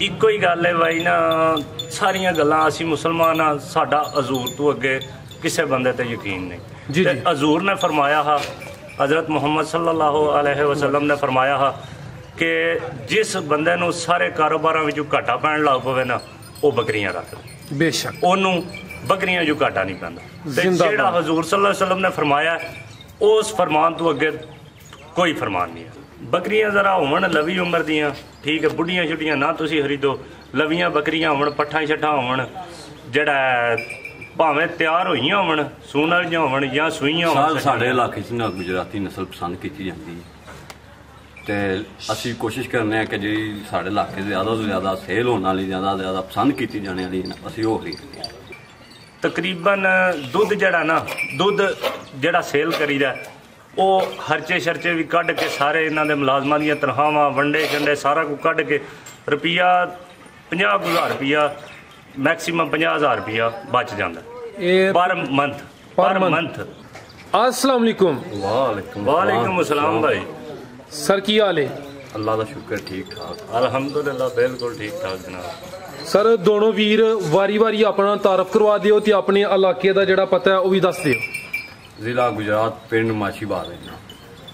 ਇੱਕੋ ਹੀ ਗੱਲ ਹੈ ਬਾਈ ਨਾ, ਸਾਰੀਆਂ ਗੱਲਾਂ ਅਸੀਂ ਮੁਸਲਮਾਨ ਹਾਂ, ਸਾਡਾ ਹਜ਼ੂਰ ਤੋਂ ਅੱਗੇ ਕਿਸੇ ਬੰਦੇ ਤੇ ਯਕੀਨ ਨਹੀਂ। ਤੇ ਹਜ਼ੂਰ ਨੇ ਫਰਮਾਇਆ ਹਾ, हज़रत मोहम्मद सल्लल्लाहु अलैहि वसल्लम ने फरमाया हा कि जिस बंदे नूं सारे कारोबारां विचों घाटा पैण लग पवे ना, वो बकरियां रख ले, बेशक ओनू बकरियां जो घाटा नहीं पैंदा। ते जिहड़ा हजूर सल्लल्लाहु अलैहि वसल्लम ने फरमाया उस फरमान तो अगे कोई फरमान नहीं है। बकरियां जरा होवन लवी उम्र दियां, ठीक है, बुढ़ियां छुट्टियां ना तुसीं खरीदो, लवियां बकरियां होवन, पट्ठा छट्ठा होवन, जिहड़ा भावें तैयार होईयां होवन, सूण वालियां होवन जां सूईयां होवन। साडे इलाके च ना गुजराती नस्ल पसंद की जाती है ते असीं कोशिश करने कि जी साडे इलाके ज़्यादा तो ज़्यादा सेल होने वाली, ज़्यादा तो ज़्यादा पसंद की जाने वाली असीं ओह खरीदने। तकरीबन दुध जिहड़ा ना, दुध जिहड़ा सेल करीदा वो खर्चे शर्चे भी कढ़ के सारे इन्हां दे मुलाजमां दीयां तनखावां वंडे शंडे सारा कुछ कढ़ के रुपया 50,000 रुपया मैक्सीमम 50,000 रुपया बच जाता पर मंथ। अस्सलाम वालेकुम। वालेकुम अस्सलाम भाई। सर की हाल है? अल्लाह का शुक्र, ठीक ठाक अल्हम्दुलिल्लाह, बिल्कुल ठीक ठाक जनाब। सर दोनों वीर वारी वारी अपना तारफ करवा दिओ ते अपने इलाके का जिहड़ा पता है वह भी दस दिओ। जिला गुजरात, पिंड माछीबाग है।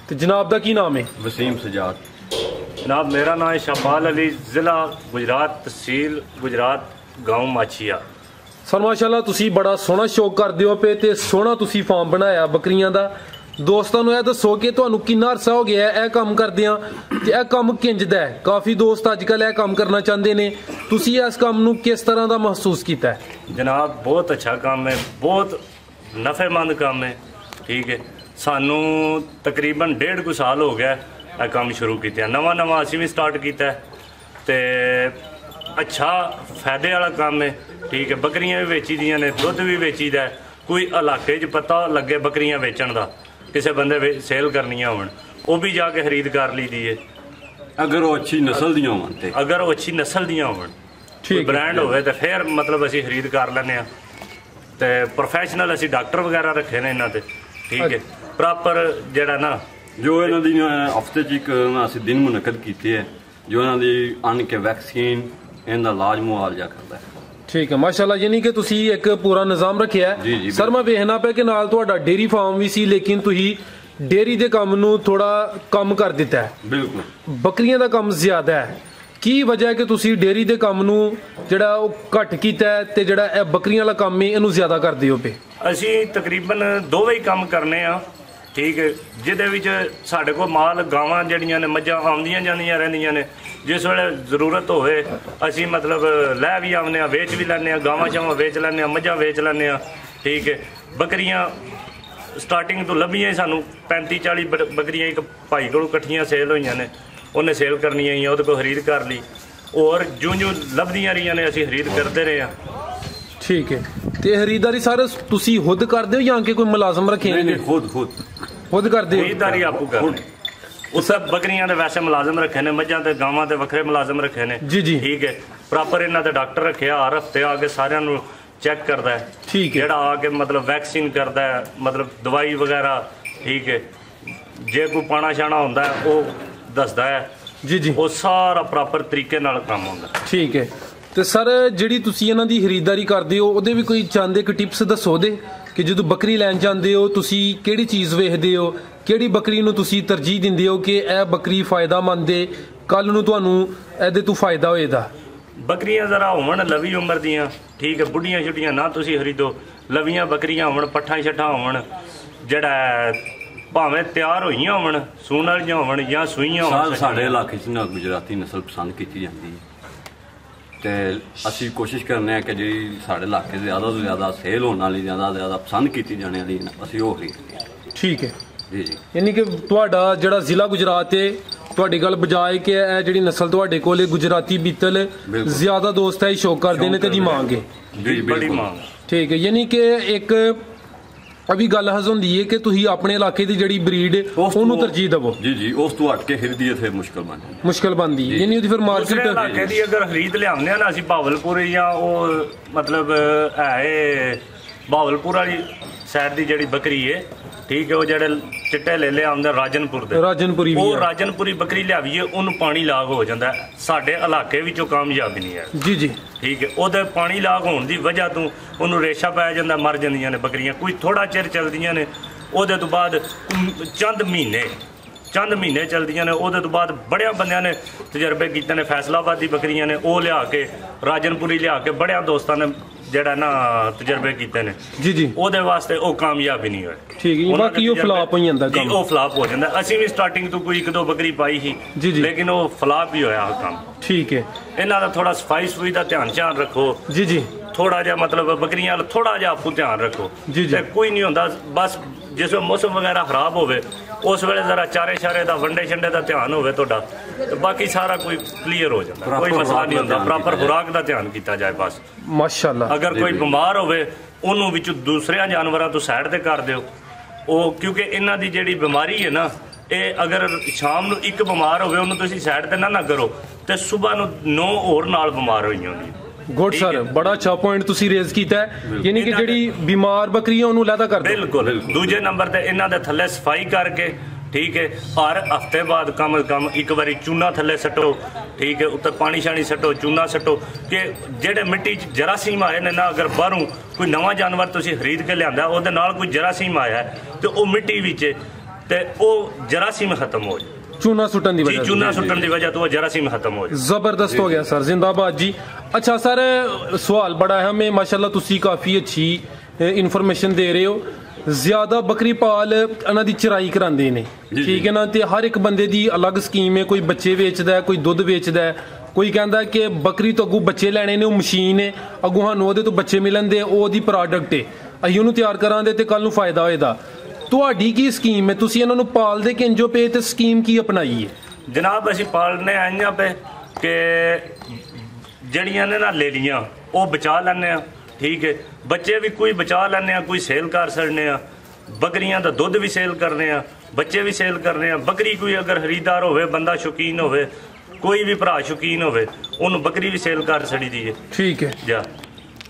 ते जनाब दा की नाम है? वसीम सजाद। जनाब मेरा नाम है शहबाल अली, जिला गुजरात, तहसील गुजरात, गाँव माछिया। सर माशाअल्लाह तुसी बड़ा सोहना शौक करदे हो पे ते सोहना तुसी फार्म बनाया बकरियां दा। दोस्तां नूं दसो कि तुहानूं किन्ना अरसा हो गया है काम करदियां ते यह काम किंज दा है? काफ़ी दोस्त अजकल यह काम करना चाहते हैं, तुसी इस काम नूं किस तरह का महसूस किया है? जनाब बहुत अच्छा काम है, बहुत नफ़ेमंद काम है, ठीक है। सानू तकरीबन 1.5 साल हो गया यह काम शुरू किया, नवा असीं भी स्टार्ट किया ते अच्छा फायदे वाला काम है, ठीक है। बकरियां भी बेची दियां ने, दुध भी बेचीदा है। कोई इलाके च पता लगे बकरियां बेचण दा, किसी बंदे सेल करनियां होवन, वो भी जाके खरीद कर ली दी है, अगर वो अच्छी नस्ल दियां होवन ते। अगर वो अच्छी नस्ल दियां होवन, कोई ब्रांड होवे ते फिर मतलब असीं खरीद कर लैंदे आ। ते प्रोफैशनल असीं डॉक्टर वगैरह रखे ने इन्हां ते, ठीक है। प्रॉपर जिहड़ा ना जो इन्हां दी हफ्ते च एक असीं दिन मुनक्कद कीते है, जो इन्हां दी आन के वैक्सीन इनका इलाज मुआवजा करता है, ठीक है। माशाअल्लाह, यानी कि तुसी एक पूरा निज़ाम रखिया है। सर मैं वेखना पे कि नाल तुहाडा डेयरी फार्म भी सी, लेकिन तुही डेयरी दे काम नूं थोड़ा कम कर दिता है। बिल्कुल बकरियां दा काम ज्यादा है, की वजह है कि तुसी डेयरी दे काम नूं जिहड़ा ओह घट कीता है ते जिहड़ा ए बकरियां वाला काम है इहनूं ज्यादा कर दिओ पे? असीं तकरीबन दोवें ही काम करने आ, ठीक है। जिहदे विच साडे कोल माल गावां जिहड़ियां ने मੱਝਾਂ आउंदियां जांदियां रहिंदियां ने, जिस वेले जरूरत होवे असीं मतलब लै भी आउने आ, वेच भी लैंदे आ, गावां शावां वेच लैंदे आ, मੱਝਾਂ वेच लैंदे आ, ठीक है। बकरियां स्टार्टिंग तो लभियां सानूं 35-40 बकरियां एक भाई कोलों इकट्ठियां सेल होईयां ने, उन्हें सेल करनियां ही उहदे कोल खरीद कर ली, और जूं जूं लभदियां रहियां ने असीं खरीद करते रहे आ, ठीक है। ते खरीदारी सारे तुसी खुद करदे हो या कि कोई मुलाजम रखे? नहीं, खुद करदे हो? खरीदारी आपू करदे। उस बकरियां दे वैसे मुलाजम रखे ने, मੱਝਾਂ ते गावां ते वखरे मुलाजम रखे ने, जी जी, ठीक है। प्रॉपर इन्हां ते डॉक्टर रखे, हर हफ्ते आके सारियां नूं चेक करदा है, ठीक है। जेड़ा आके मतलब वैक्सीन करदा है, मतलब दवाई वगैरह, ठीक है। जे कोई पाना शाना होंदा है वो दसदा है, जी जी, वो सारा प्रॉपर तरीके नाल काम होंदा, ठीक है। तो सर जिहड़ी तुसी इन्हां दी खरीदारी करदे हो ओहदे भी कोई चंद एक टिप्स दसो दे कि जदों बकरी लैन जांदे हो तुसी किहड़ी चीज़ वेखदे हो, किहड़ी बकरी नूं तुसी तरजीह दिंदे हो कि यह बकरी फायदामंद है, कल नूं तुहानूं इहदे तों फायदा होएगा? बकरियां जरा होवन लवी उम्र दियां, ठीक है, बुढ़ियां छुट्टियां ना तुसीं खरीदो, लवियां बकरियां होवन, पट्ठा छट्ठा होवन, जिहड़ा भावें तैयार होईयां होवन, सूण वालियां होवन जां सूईयां होवन। साडे इलाके च ना गुजराती नस्ल पसंद की जाती है ते असीं कोशिश करने कि जी साडे इलाके ज़्यादा तो ज़्यादा सेल होने वाली, ज़्यादा तो ज़्यादा पसंद की जाने वाली असीं ओह खरीदने, ठीक है जी जी। यानी कि तुहाडा जिहड़ा जिला गुजरात है, तुहाडी गल बजाए कि यह जिहड़ी नस्ल तुहाडे कोल गुजराती बीतल ज़्यादा दोस्त है शौक करदे ने ते दी मांग है, बड़ी मांग, ठीक है। यानी कि एक अभी गल हज होंदी है कि तुसीं अपने इलाके की जिहड़ी ब्रीड ओनू तरजीह देवो, जी जी, उस तो हट के खरीदिए फिर मुश्किल बनदी है, यानी फिर मार्केट इलाके दी अगर खरीद लियाने ना असीं भावलपुर या मतलब है भावलपुर वाली साइड की जिहड़ी बकरी है, ਠੀਕ ਹੈ। ਉਹ ਜਿਹੜੇ ਚਿੱਟੇ ਲੇਲੇ ਆਉਂਦੇ ਰਾਜਨਪੁਰ ਦੇ, ਰਾਜਨਪੁਰੀ ਉਹ ਰਾਜਨਪੁਰੀ ਬੱਕਰੀ ਲਿਆਵੀਏ, ਉਹਨੂੰ ਪਾਣੀ ਲਾਗ ਹੋ ਜਾਂਦਾ। ਸਾਡੇ ਇਲਾਕੇ ਵਿੱਚੋਂ ਕਾਮਯਾਬੀ ਨਹੀਂ ਹੈ ਜੀ ਜੀ, ਠੀਕ ਹੈ। ਉਹਦੇ ਪਾਣੀ ਲਾਗ ਹੋਣ ਦੀ ਵਜ੍ਹਾ ਤੋਂ ਉਹਨੂੰ ਰੇਸ਼ਾ ਪੈ ਜਾਂਦਾ, ਮਰ ਜਾਂਦੀਆਂ ਨੇ ਬੱਕਰੀਆਂ। ਕੋਈ ਥੋੜਾ ਚਿਰ ਚੱਲਦੀਆਂ ਨੇ, ਉਹਦੇ ਤੋਂ ਬਾਅਦ ਚੰਦ ਮਹੀਨੇ ਚੱਲਦੀਆਂ ਨੇ। ਉਹਦੇ ਤੋਂ ਬਾਅਦ ਬੜਿਆਂ ਬੰਦਿਆਂ ਨੇ ਤਜਰਬੇ ਕੀਤੇ ਨੇ, ਫੈਸਲਾਬਾਦੀ ਬੱਕਰੀਆਂ ਨੇ ਉਹ ਲਿਆ ਕੇ, ਰਾਜਨਪੁਰੀ ਲਿਆ ਕੇ ਬੜਿਆਂ ਦੋਸਤਾਂ ਨੇ ਜਿਹੜਾ ਨਾ ਤਜਰਬੇ ਕੀਤੇ ਨੇ ਜੀ ਜੀ, ਉਹਦੇ ਵਾਸਤੇ ਉਹ ਕਾਮਯਾਬ ਹੀ ਨਹੀਂ ਹੋਏ। ਠੀਕ ਹੈ, ਬਾਕੀ ਉਹ ਫਲਾਪ ਹੋ ਜਾਂਦਾ ਕੰਮ, ਉਹ ਫਲਾਪ ਹੋ ਜਾਂਦਾ। ਅਸੀਂ ਵੀ ਸਟਾਰਟਿੰਗ ਤੋਂ ਕੋਈ 1-2 ਬੱਕਰੀ ਪਾਈ ਸੀ, ਲੇਕਿਨ ਉਹ ਫਲਾਪ ਹੀ ਹੋਇਆ ਕੰਮ। ਠੀਕ ਹੈ, ਇਹਨਾਂ ਦਾ ਥੋੜਾ ਸਫਾਈ ਦਾ ਧਿਆਨ ਰੱਖੋ ਜੀ ਜੀ, ਥੋੜਾ ਜਿਹਾ ਮਤਲਬ ਬੱਕਰੀਆਂ ਵਾਲਾ ਥੋੜਾ ਜਿਹਾ ਆਪੂ ਧਿਆਨ ਰੱਖੋ ਤੇ ਕੋਈ ਨਹੀਂ ਹੁੰਦਾ। ਬਸ ਜਿਸ ਵੇਲੇ ਮੌਸਮ ਵਗੈਰਾ ਖਰਾਬ ਹੋਵੇ ਉਸ ਵੇਲੇ ਜ਼ਰਾ ਚਾਰੇ ਸ਼ਾਰੇ ਦਾ ਵੰਡੇ ਛੰਡੇ ਦਾ ਧਿਆਨ ਹੋਵੇ ਤੁਹਾਡਾ, ਤੇ ਬਾਕੀ ਸਾਰਾ ਕੋਈ ਕਲੀਅਰ ਹੋ ਜਾਂਦਾ, ਕੋਈ ਮਸਲਾ ਨਹੀਂ ਹੁੰਦਾ। ਪ੍ਰੋਪਰ ਖੁਰਾਕ ਦਾ ਧਿਆਨ ਕੀਤਾ ਜਾਏ ਬਸ, ਮਾਸ਼ਾਅੱਲਾ। ਅਗਰ ਕੋਈ ਬਿਮਾਰ ਹੋਵੇ ਉਹਨੂੰ ਵਿੱਚ ਦੂਸਰਿਆਂ ਜਾਨਵਰਾਂ ਤੋਂ ਸਾਈਡ ਤੇ ਕਰ ਦਿਓ। ਉਹ ਕਿਉਂਕਿ ਇਹਨਾਂ ਦੀ ਜਿਹੜੀ ਬਿਮਾਰੀ ਹੈ ਨਾ, ਇਹ ਅਗਰ ਸ਼ਾਮ ਨੂੰ ਇੱਕ ਬਿਮਾਰ ਹੋਵੇ ਉਹਨੂੰ ਤੁਸੀਂ ਸਾਈਡ ਤੇ ਨਾ ਕਰੋ ਤੇ ਸਵੇਰ ਨੂੰ 9 ਹੋਰ ਨਾਲ ਬਿਮਾਰ ਹੋਈਆਂ ਹੁੰਦੀਆਂ। ਗੁੱਡ ਸਰ, ਬੜਾ ਅੱਛਾ ਪੁਆਇੰਟ ਤੁਸੀਂ ਰੇਜ਼ ਕੀਤਾ ਹੈ, ਯਾਨੀ ਕਿ ਜਿਹੜੀ ਬਿਮਾਰ ਬੱਕਰੀਆਂ ਉਹਨੂੰ ਅਲੱਗਾ ਕਰ ਦਿਓ। ਬਿਲਕੁਲ। ਦੂਜੇ ਨੰਬਰ ਤੇ ਇਹਨਾਂ ਦੇ ਥੱਲੇ ਸਫਾਈ ਕਰਕੇ, ਠੀਕ ਹੈ, ਹਰ ਹਫਤੇ ਬਾਅਦ ਕਮ ਸੇ ਕਮ ਇੱਕ ਵਾਰੀ ਚੂਨਾ ਥੱਲੇ ਸੱਟੋ, ਠੀਕ ਹੈ, ਉੱਤੇ ਪਾਣੀ ਸ਼ਾਣੀ ਸੱਟੋ, ਚੂਨਾ ਸੱਟੋ, ਕਿ ਜਿਹੜੇ ਮਿੱਟੀ 'ਚ ਜਰਾਸੀਮ ਆਏ ਨੇ ਨਾ, ਅਗਰ ਬਾਹਰੋਂ ਕੋਈ ਨਵਾਂ ਜਾਨਵਰ ਤੁਸੀਂ ਖਰੀਦ ਕੇ ਲਿਆਂਦਾ ਉਹਦੇ ਨਾਲ ਕੋਈ ਜਰਾਸੀਮ ਆਇਆ ਤੇ ਉਹ ਮਿੱਟੀ ਵਿੱਚ ਤੇ ਉਹ ਜਰਾਸੀਮ ਖਤਮ ਹੋ ਜਾਏ, ਚੂਨਾ ਸੁੱਟਣ ਦੀ ਵਜ੍ਹਾ ਤੋਂ ਜਰਾਸੀਮ ਖਤਮ ਹੋ ਜਾਏ। ਜ਼ਬਰਦਸਤ ਹੋ ਗਿਆ ਸਰ, जिंदाबाद जी। अच्छा सर, सवाल बड़ा है हमें, माशाल्लाह तुसी काफ़ी अच्छी इन्फॉर्मेशन दे रहे हो। ਜ਼ਿਆਦਾ ਬੱਕਰੀ ਪਾਲ ਇਹਨਾਂ ਦੀ ਚਰਾਈ ਕਰਾਉਂਦੇ ਨੇ, ਠੀਕ ਹੈ ਨਾ, ਤੇ ਹਰ ਇੱਕ ਬੰਦੇ ਦੀ ਅਲੱਗ ਸਕੀਮ ਹੈ। ਕੋਈ ਬੱਚੇ ਵੇਚਦਾ ਹੈ, ਕੋਈ ਦੁੱਧ ਵੇਚਦਾ ਹੈ, ਕੋਈ ਕਹਿੰਦਾ ਕਿ ਬੱਕਰੀ ਤੋਂ ਅੱਗੋਂ ਬੱਚੇ ਲੈਣੇ ਨੇ, ਉਹ ਮਸ਼ੀਨ ਹੈ, ਅੱਗੋਂ ਸਾਨੂੰ ਉਹਦੇ ਤੋਂ ਬੱਚੇ ਮਿਲਣਦੇ, ਉਹਦੀ ਪ੍ਰੋਡਕਟ ਹੈ, ਅਸੀਂ ਉਹਨੂੰ ਤਿਆਰ ਕਰਾਂਗੇ ਤੇ ਕੱਲ ਨੂੰ ਫਾਇਦਾ ਹੋਏਗਾ। ਤੁਹਾਡੀ ਕੀ ਸਕੀਮ ਹੈ? ਤੁਸੀਂ ਇਹਨਾਂ ਨੂੰ ਪਾਲਦੇ ਕਿੰਜੋ ਪਏ ਤੇ ਸਕੀਮ ਕੀ ਅਪਣਾਈ ਹੈ? ਜਨਾਬ ਅਸੀਂ ਪਾਲਨੇ ਆਈਆਂ ਪਏ ਕਿ ਜਿਹੜੀਆਂ ਨੇ ਨਾ ਲੈ ਲੀਆਂ ਉਹ ਬਚਾ ਲੈਂਦੇ ਆ, ਠੀਕ ਹੈ। ਬੱਚੇ ਵੀ ਕੋਈ ਬਚਾ ਲੈਂਦੇ ਆ, ਕੋਈ ਸੇਲ ਕਰ ਸਕਦੇ ਆ। ਬੱਕਰੀਆਂ ਦਾ ਦੁੱਧ ਵੀ ਸੇਲ ਕਰਨੇ ਆ, ਬੱਚੇ ਵੀ ਸੇਲ ਕਰਨੇ ਆ। ਬੱਕਰੀ ਕੋਈ ਅਗਰ ਖਰੀਦਦਾਰ ਹੋਵੇ, ਬੰਦਾ ਸ਼ੌਕੀਨ ਹੋਵੇ, ਕੋਈ ਵੀ ਭਰਾ ਸ਼ੌਕੀਨ ਹੋਵੇ, ਉਹਨੂੰ ਬੱਕਰੀ ਵੀ ਸੇਲ ਕਰ ਛੜੀ ਦੀ ਹੈ, ਠੀਕ ਹੈ ਜੀ।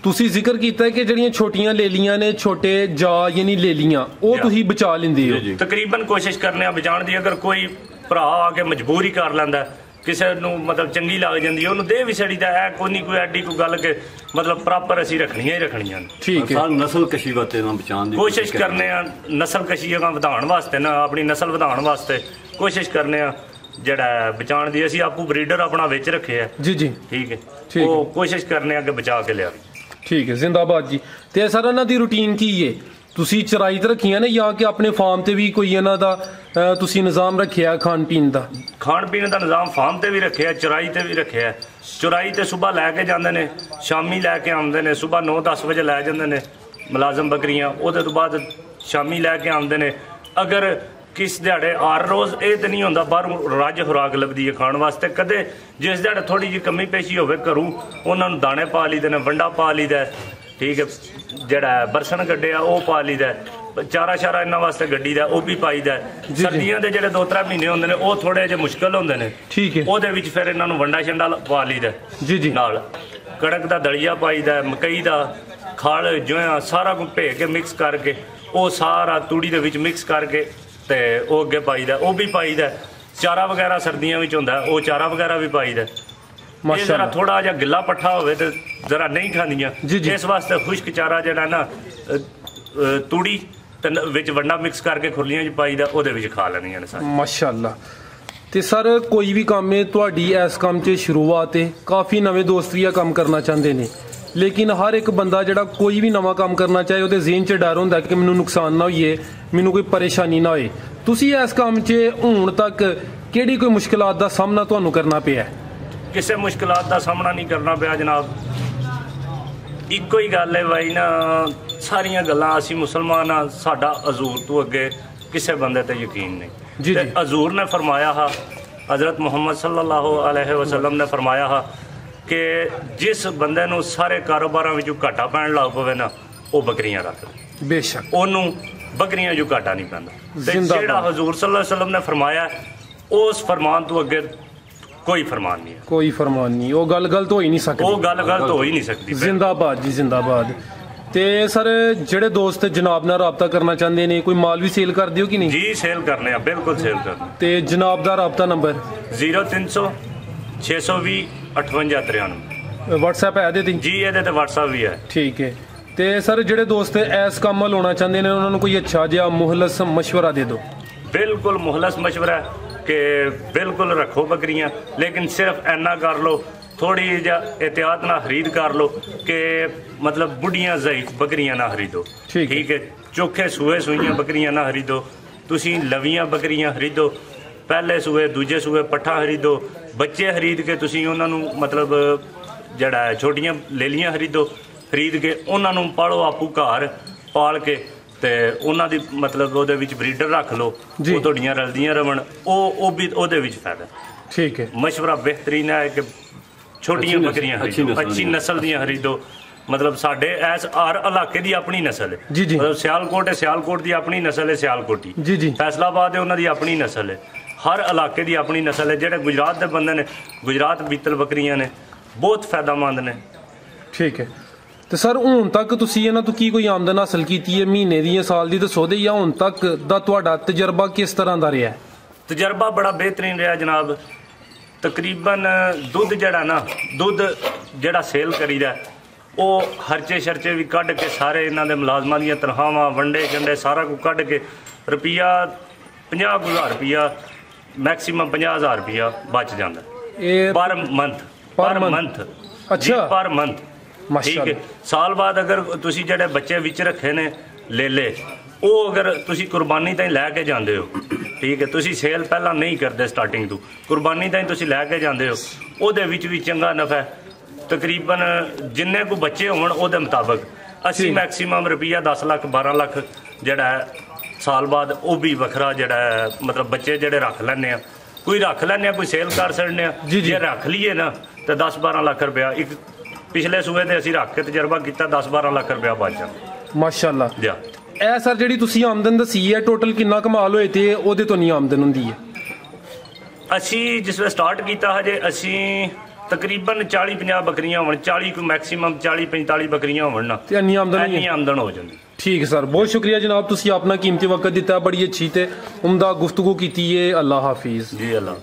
ਤੁਸੀਂ ਜ਼ਿਕਰ ਕੀਤਾ ਕਿ ਜਿਹੜੀਆਂ ਛੋਟੀਆਂ ਲੇਲੀਆਂ ਨੇ, ਛੋਟੇ ਜਾ ਯਾਨੀ ਲੇਲੀਆਂ, ਉਹ ਤੁਸੀਂ ਬਚਾ ਲੈਂਦੇ ਹੋ? ਤਕਰੀਬਨ ਕੋਸ਼ਿਸ਼ ਕਰਨੇ ਆ ਬਚਾਉਣ ਦੀ। ਅਗਰ ਕੋਈ ਭਰਾ ਆ ਕੇ ਮਜਬੂਰੀ ਕਰ ਲੈਂਦਾ, ਕਿਸੇ ਨੂੰ ਮਤਲਬ ਚੰਗੀ ਲੱਗ ਜਾਂਦੀ ਹੈ, ਉਹਨੂੰ ਦੇ ਵੀ ਛੜੀ ਦਾ। ਇਹ ਕੋਈ ਨਹੀਂ ਕੋਈ ਐਡੀ ਕੋਈ ਗੱਲ ਕਿ ਮਤਲਬ ਪ੍ਰੋਪਰ ਅਸੀਂ ਰੱਖਣੀਆਂ ਹੀ ਰੱਖਣੀਆਂ ਨੇ, ਠੀਕ ਹੈ। ਨਸਲ ਕਸ਼ੀ ਵਾਸਤੇ ਨਾ ਬਚਾਉਣ ਦੀ ਕੋਸ਼ਿਸ਼ ਕਰਨੇ ਆ, ਨਸਲ ਕਸ਼ੀ ਵਧਾਉਣ ਵਾਸਤੇ ਨਾ, ਆਪਣੀ ਨਸਲ ਵਧਾਉਣ ਵਾਸਤੇ ਕੋਸ਼ਿਸ਼ ਕਰਨੇ ਆ ਜਿਹੜਾ ਬਚਾਉਣ ਦੀ। ਅਸੀਂ ਆਪੂ ਬਰੀਡਰ ਆਪਣਾ ਵਿੱਚ ਰੱਖੇ ਆ ਜੀ ਜੀ, ਠੀਕ ਹੈ। ਉਹ ਕੋਸ਼ਿਸ਼ ਕਰਨੇ ਆ ਕਿ ਬਚਾ ਕੇ ਲਿਆ, ਠੀਕ ਹੈ। ਜ਼ਿੰਦਾਬਾਦ ਜੀ। ਤੇ ਸਰ ਇਹਨਾਂ ਦੀ ਰੂਟੀਨ ਕੀ ਹੈ? ਤੁਸੀਂ ਚਰਾਈ ਤੇ ਰੱਖੀਆਂ ਨੇ ਜਾਂ ਕਿ ਆਪਣੇ ਫਾਰਮ ਤੇ ਵੀ ਕੋਈ ਇਹਨਾਂ ਦਾ ਤੁਸੀਂ ਨਿਜ਼ਾਮ ਰੱਖਿਆ ਖਾਣ ਪੀਣ ਦਾ? ਖਾਣ ਪੀਣ ਦਾ ਨਿਜ਼ਾਮ ਫਾਰਮ ਤੇ ਵੀ ਰੱਖਿਆ, ਚਰਾਈ ਤੇ ਵੀ ਰੱਖਿਆ। ਚਰਾਈ ਤੇ ਸਵੇਰ ਲੈ ਕੇ ਜਾਂਦੇ ਨੇ, ਸ਼ਾਮੀ ਲੈ ਕੇ ਆਉਂਦੇ ਨੇ। ਸਵੇਰ 9-10 ਵਜੇ ਲੈ ਜਾਂਦੇ ਨੇ ਮੁਲਾਜ਼ਮ ਬੱਕਰੀਆਂ, ਉਹਦੇ ਤੋਂ ਬਾਅਦ ਸ਼ਾਮੀ ਲੈ ਕੇ ਆਉਂਦੇ ਨੇ। ਅਗਰ ਕਿਸ ਦਿਹਾੜੇ ਹਰ ਰੋਜ਼ ਇਹ ਤਾਂ ਨਹੀਂ ਹੁੰਦਾ, ਬਾਹਰੋਂ ਰੱਜ ਖੁਰਾਕ ਲੱਭਦੀ ਹੈ ਖਾਣ ਵਾਸਤੇ। ਕਦੇ ਜਿਸ ਦਿਹਾੜੇ ਥੋੜੀ ਜਿਹੀ ਕਮੀ ਪੇਸ਼ੀ ਹੋਵੇ ਘਰੋਂ, ਉਹਨਾਂ ਨੂੰ ਦਾਣੇ ਪਾ ਲਈਦੇ ਨੇ, ਵੰਡਾ ਪਾ ਲਈਦਾ, ਠੀਕ ਹੈ। ਜਿਹੜਾ ਬਰਸਨ ਗੱਡੇ ਆ ਉਹ ਪਾ ਲਈਦਾ, ਚਾਰਾ ਸ਼ਾਰਾ ਇਹਨਾਂ ਵਾਸਤੇ ਗੱਡੀ ਦਾ ਉਹ ਵੀ ਪਾਈਦਾ। ਸਰਦੀਆਂ ਦੇ ਜਿਹੜੇ 2-3 ਮਹੀਨੇ ਹੁੰਦੇ ਨੇ ਉਹ ਥੋੜੇ ਜਿਹੇ ਮੁਸ਼ਕਲ ਹੁੰਦੇ ਨੇ, ਠੀਕ ਹੈ। ਉਹਦੇ ਵਿੱਚ ਫਿਰ ਇਹਨਾਂ ਨੂੰ ਵੰਡਾ ਛੰਡਾ ਪਾ ਲਈਦਾ ਜੀ ਜੀ, ਨਾਲ ਕਣਕ ਦਾ ਦਲੀਆ ਪਾਈਦਾ, ਮਕਈ ਦਾ ਖਲ ਜੋਇਆ, ਸਾਰਾ ਕੁਝ ਭੇ ਕੇ ਮਿਕਸ ਕਰਕੇ, ਉਹ ਸਾਰਾ ਤੂੜੀ ਦੇ ਵਿੱਚ ਮਿਕਸ ਕਰਕੇ ਤੇ ਉਹ ਅੱਗੇ ਪਾਈਦਾ। ਉਹ ਵੀ ਪਾਈਦਾ। ਚਾਰਾ ਵਗੈਰਾ ਸਰਦੀਆਂ ਵਿੱਚ ਹੁੰਦਾ, ਉਹ ਚਾਰਾ ਵਗੈਰਾ ਵੀ ਪਾਈਦਾ। ਜਰਾ ਥੋੜਾ ਜਿਹਾ ਗਿੱਲਾ ਪੱਠਾ ਹੋਵੇ ਤੇ ਜਰਾ ਨਹੀਂ ਖਾਂਦੀਆਂ, ਇਸ ਵਾਸਤੇ ਖੁਸ਼ਕ ਚਾਰਾ ਜਿਹੜਾ ਨਾ ਤੂੜੀ ਤੇ ਵਿੱਚ ਵੰਡਾ ਮਿਕਸ ਕਰਕੇ ਖੁਰਲੀਆਂ 'ਚ ਪਾਈਦਾ, ਉਹਦੇ ਵਿੱਚ ਖਾ ਲੈਂਦੀਆਂ ਨੇ ਸਾਰੀਆਂ। ਮਾਸ਼ਾਅੱਲਾ। ਤੇ ਸਰ ਕੋਈ ਵੀ ਕੰਮ ਹੈ ਤੁਹਾਡੀ ਇਸ ਕੰਮ 'ਚ ਸ਼ੁਰੂਆਤ ਹੈ, ਕਾਫੀ ਨਵੇਂ ਦੋਸਤ ਵੀ ਇਹ ਕੰਮ ਕਰਨਾ ਚਾਹੁੰਦੇ ਨੇ, ਲੇਕਿਨ ਹਰ ਇੱਕ ਬੰਦਾ ਜਿਹੜਾ ਕੋਈ ਵੀ ਨਵਾਂ ਕੰਮ ਕਰਨਾ ਚਾਹੇ ਉਹਦੇ ਜ਼ਿਹਨ 'ਚ ਡਰ ਹੁੰਦਾ ਕਿ ਮੈਨੂੰ ਨੁਕਸਾਨ ਨਾ ਹੋਈਏ, ਮੈਨੂੰ ਕੋਈ ਪਰੇਸ਼ਾਨੀ ਨਾ ਹੋਏ। ਤੁਸੀਂ ਇਸ ਕੰਮ 'ਚ ਹੁਣ ਤੱਕ ਕਿਹੜੀ ਕੋਈ ਮੁਸ਼ਕਿਲਾਤ ਦਾ ਸਾਹਮਣਾ ਤੁਹਾਨੂੰ ਕਰਨਾ ਪਿਆ? ਕਿਸੇ ਮੁਸ਼ਕਿਲਾਤ ਦਾ ਸਾਹਮਣਾ ਨਹੀਂ ਕਰਨਾ ਪਿਆ ਜਨਾਬ। ਇੱਕੋ ਹੀ ਗੱਲ ਹੈ ਬਾਈ ਨਾ, ਸਾਰੀਆਂ ਗੱਲਾਂ ਅਸੀਂ ਮੁਸਲਮਾਨ ਆ, ਸਾਡਾ ਹਜ਼ੂਰ ਤੋਂ ਅੱਗੇ ਕਿਸੇ ਬੰਦੇ ਤੇ ਯਕੀਨ ਨਹੀਂ ਜੀ। ਹਜ਼ੂਰ ਨੇ ਫਰਮਾਇਆ ਹਾ, ਹਜ਼ਰਤ ਮੁਹੰਮਦ ਸੱਲੱਲਾਹੁ अलैहि वसल्लम ਨੇ ਫਰਮਾਇਆ ਹਾ ਕਿ ਜਿਸ ਬੰਦੇ ਨੂੰ ਸਾਰੇ ਕਾਰੋਬਾਰਾਂ ਵਿੱਚੋਂ ਘਾਟਾ ਪੈਣ ਲੱਗ ਪਵੇ ਨਾ, ਉਹ ਬੱਕਰੀਆਂ ਰੱਖ ਲੈ, ਬੇਸ਼ੱਕ ਉਹਨੂੰ ਬੱਕਰੀਆਂ 'ਚੋਂ ਘਾਟਾ ਨਹੀਂ ਪੈਂਦਾ। ਤੇ ਜਿਹੜਾ ਹਜ਼ੂਰ ਸੱਲੱਲਾਹੁ अलैहि वसल्लम ਨੇ ਫਰਮਾਇਆ, ਉਸ ਫਰਮਾਨ ਤੋਂ ਅੱਗੇ ਕੋਈ ਫਰਮਾਨ ਨਹੀਂ ਹੈ, ਕੋਈ ਫਰਮਾਨ ਨਹੀਂ। ਉਹ ਗੱਲ ਗਲਤ ਹੋ ਹੀ ਨਹੀਂ ਸਕਦੀ, ਉਹ ਗੱਲ ਗਲਤ ਹੋ ਹੀ ਨਹੀਂ ਸਕਦੀ। ਜ਼ਿੰਦਾਬਾਦ ਜੀ, ਜ਼ਿੰਦਾਬਾਦ। ਤੇ ਸਰ ਜਿਹੜੇ ਦੋਸਤ ਜਨਾਬ ਨਾਲ ਰਾਬਤਾ ਕਰਨਾ ਚਾਹੁੰਦੇ ਨੇ, ਕੋਈ ਮਾਲ ਵੀ ਸੇਲ ਕਰਦੇ ਹੋ ਕਿ ਨਹੀਂ? ਜੀ ਸੇਲ ਕਰਨੇ ਆ, ਬਿਲਕੁਲ ਸੇਲ ਕਰਨੇ। ਤੇ ਜਨਾਬ ਦਾ ਰਾਬਤਾ ਨੰਬਰ 0300 620 5893। WhatsApp ਹੈ ਇਹਦੇ ਤੇ? ਜੀ ਇਹਦੇ ਤੇ WhatsApp ਵੀ ਹੈ। ਠੀਕ ਹੈ। ਤੇ ਸਰ ਜਿਹੜੇ ਦੋਸਤ ਇਸ ਕੰਮ ਵੱਲ ਲਾਉਣਾ ਚਾਹੁੰਦੇ ਨੇ ਉਹਨਾਂ ਨੂੰ ਕੋਈ ਅੱਛਾ ਜਿਹਾ ਮੁਹਲਸ ਮਸ਼ਵਰਾ ਦੇ ਦਿਓ। ਬਿਲਕੁਲ ਮੁਹਲਸ ਮਸ਼ਵਰਾ ਹੈ ਕਿ ਬਿਲਕੁਲ ਰੱਖੋ ਬੱਕਰੀਆਂ, ਲੇਕਿਨ ਸਿਰਫ ਇੰਨਾ ਕਰ ਲਓ, ਥੋੜੀ ਜਿਹਾ एहतियात ਨਾਲ ਖਰੀਦ ਕਰ ਲਓ ਕਿ मतलब बुढ़िया ज़ईफ बकरियां ना खरीदो। ठीक है, चोखे सूए सूइयां बकरियां ना खरीदो, तुसी लवियां बकरियां खरीदो, पहले सूए दूजे सूए पट्ठा खरीदो, बच्चे खरीद के तुसी उन्हां नूं मतलब जड़ा छोटियां लेलियां खरीदो, खरीद के उन्हां नूं पालो आपू घर पाल के ते उन्हां दी मतलब ओहदे विच ब्रीडर रख लो, वो तुहाडियां रलदियां रवन, ओ भी ओहदे विच फायदा। ठीक है, मशवरा बेहतरीन है कि छोटियां बकरियां खरीदो, अच्छी नस्ल दियां खरीदो। मतलब साडे ऐस हर इलाके दी अपनी नस्ल है। जी जी। मतलब सियालकोट है, सियालकोट दी अपनी नस्ल है सियालकोटी। जी जी। फैसलाबाद है, उन्हां दी अपनी नस्ल है। हर इलाके दी अपनी नस्ल है। जेहड़े गुजरात दे बंदे ने, गुजरात बीतल बकरियां ने, बहुत फायदेमंद ने। ठीक है। तो सर हुण तक तुसीं इन्हां तों की कोई आमदन हासिल कीती है, महीने दी, साल दी दसो दे, या हुण तक दा तुहाडा तजर्बा किस तरह दा रहा? तजर्बा बड़ा बेहतरीन रहा जनाब। तकरीबन दुध जड़ा ना, दुध जड़ा सेल करीदा वो खर्चे शर्चे भी कढ़ के सारे इन्हां दे मुलाजमां दीयां तनखावां वंडे जंडे सारा कुछ कढ़ के रुपया 50,000 रुपया मैक्सीमम 50,000 रुपया बच जाता पर मंथ। Per month. अच्छा, पर मंथ। ठीक है। साल बाद अगर तुसी जड़े बच्चे विच रखे ने ले वो अगर तुसी कुर्बानी ताईं लैके जांदे हो, ठीक है, तुसी सेल पहला नहीं करते स्टार्टिंग तो, कुर्बानी ताईं तुसी लैके जांदे हो, ओहदे विच भी चंगा नफा है। तकरीबन जिन्ने को बच्चे होण ओहदे मुताबिक 80 मैक्सीमम रुपया 10 लाख 12 लाख जड़ा साल बाद वो भी वखरा जड़ा मतलब बच्चे जड़े रख लैने, कोई रख लैने, कोई सेल कर सकने। जे रख लीए ना तो 10-12 लाख रुपया एक पिछले सूए ते असीं रख के तजर्बा किया, 10-12 लाख रुपया बच जाता। माशाअल्लाह। जा ਇਹ ਸਰ ਜਿਹੜੀ ਤੁਸੀਂ ਆਮਦਨ ਦੱਸੀ ਹੈ ਟੋਟਲ ਕਿੰਨਾ ਕਮਾਲ ਹੋਏ ਤੇ ਉਹਦੇ ਤੋਂ ਨਹੀਂ ਆਮਦਨ ਹੁੰਦੀ ਹੈ? ਅਸੀਂ ਜਿਸ ਵੇਲੇ ਸਟਾਰਟ ਕੀਤਾ ਹਜੇ ਅਸੀਂ ਤਕਰੀਬਨ 40-50 ਬੱਕਰੀਆਂ ਹੋਣ, 40 ਕੋ ਮੈਕਸਿਮਮ 40-45 ਬੱਕਰੀਆਂ ਹੋਣ ਨਾ ਤੇ ਇੰਨੀ ਆਮਦਨ ਹੋ ਜਾਂਦੀ। ਠੀਕ ਸਰ, ਬਹੁਤ ਸ਼ੁਕਰੀਆ ਜਨਾਬ, ਤੁਸੀਂ ਆਪਣਾ ਕੀਮਤੀ ਵਕਤ ਦਿੱਤਾ, ਬੜੀ ਅੱਛੀ ਤੇ ਉਮਦਾ ਗੁਫ਼ਤਗੂ ਕੀਤੀ ਹੈ। ਅੱਲਾ ਹਾਫਿਜ਼। ਜੀ ਅੱਲਾ।